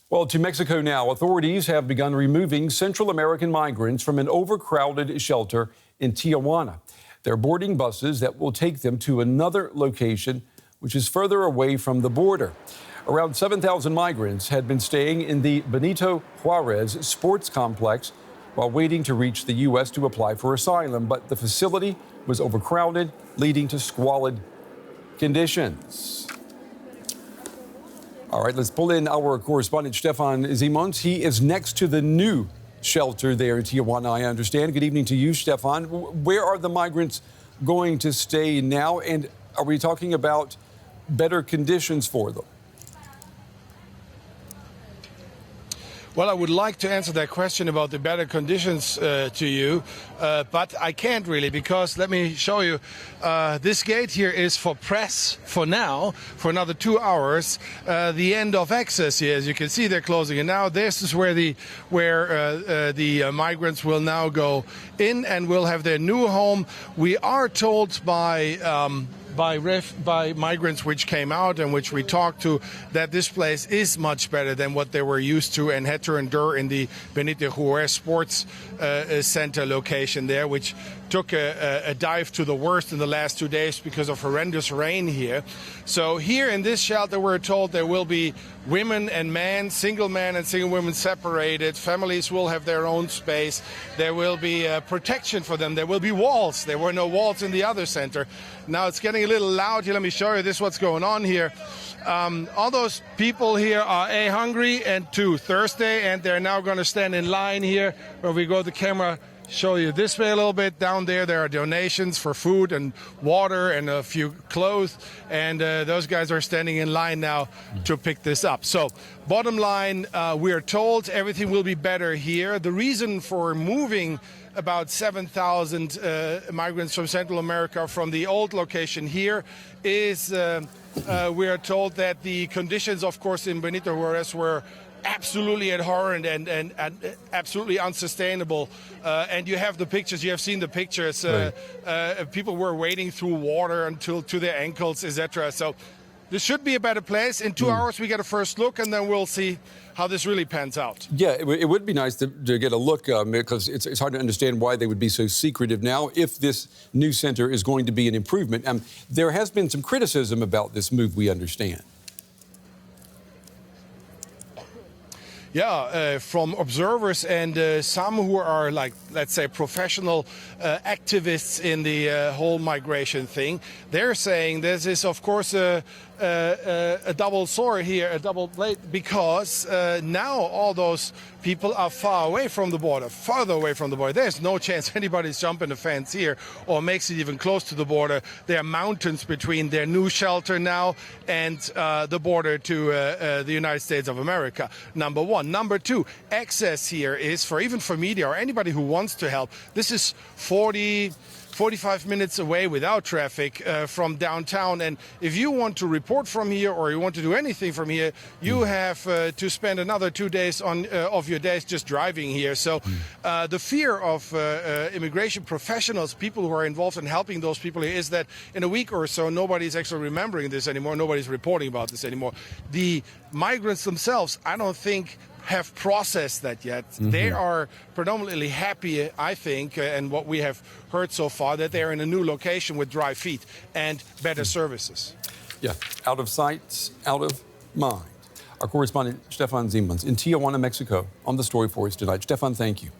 Well, to Mexico now. Authorities have begun removing Central American migrants from an overcrowded shelter in Tijuana. They're boarding buses that will take them to another location, which is further away from the border. Around 7,000 migrants had been staying in the Benito Juarez sports complex while waiting to reach the U.S. to apply for asylum. But the facility was overcrowded, leading to squalid conditions. All right, let's pull in our correspondent, Stefan Simons. He is next to the new shelter there in Tijuana, I understand. Good evening to you, Stefan. Where are the migrants going to stay now? And are we talking about better conditions for them? Well, I would like to answer that question about the better conditions to you, but I can't really, because let me show you. This gate here is for press for now, for another 2 hours. The end of access here, as you can see, they're closing it now. This is where the migrants will now go in and will have their new home. We are told by migrants which came out and which we talked to, that this place is much better than what they were used to and had to endure in the Benito Juarez Sports Center location there, which took a dive to the worst in the last 2 days because of horrendous rain here. So here in this shelter, we're told there will be women and men, single men and single women separated. Families will have their own space. There will be protection for them. There will be walls. There were no walls in the other center. Now it's getting a little loud here. Let me show you this, what's going on here. All those people here are A, hungry, and 2, thirsty, and they're now going to stand in line here. Where we go, the camera show you this way a little bit. Down there are donations for food and water and a few clothes, and those guys are standing in line now to pick this up. So bottom line, we are told everything will be better here. The reason for moving about 7,000 migrants from Central America from the old location here is we are told that the conditions, of course, in Benito Juarez were absolutely abhorrent and absolutely unsustainable. And you have the pictures, you have seen the pictures. Right. People were wading through water until to their ankles, etc. So this should be a better place. In 2 hours, we get a first look, and then we'll see how this really pans out. Yeah, it would be nice to get a look, because it's hard to understand why they would be so secretive now if this new center is going to be an improvement. There has been some criticism about this move, we understand. Yeah, from observers and some who are, like, let's say, professional activists in the whole migration thing. They're saying this is, of course, a double sword here, a double blade, because now all those people are far away from the border, farther away from the border. There's no chance anybody's jumping the fence here or makes it even close to the border. There are mountains between their new shelter now and the border to the United States of America, number one. Number two, access here is, even for media or anybody who wants to help, this is 45 minutes away without traffic from downtown. And if you want to report from here or you want to do anything from here, you have to spend another 2 days of your days just driving here. So the fear of immigration professionals, people who are involved in helping those people here, is that in a week or so, nobody's actually remembering this anymore. Nobody's reporting about this anymore. The migrants themselves, I don't think, have processed that yet. They are predominantly happy, I think, and what we have heard so far, that they're in a new location with dry feet and better services. Yeah, out of sight, out of mind. Our correspondent, Stefan Simons, in Tijuana, Mexico, on the story for us tonight. Stefan, thank you.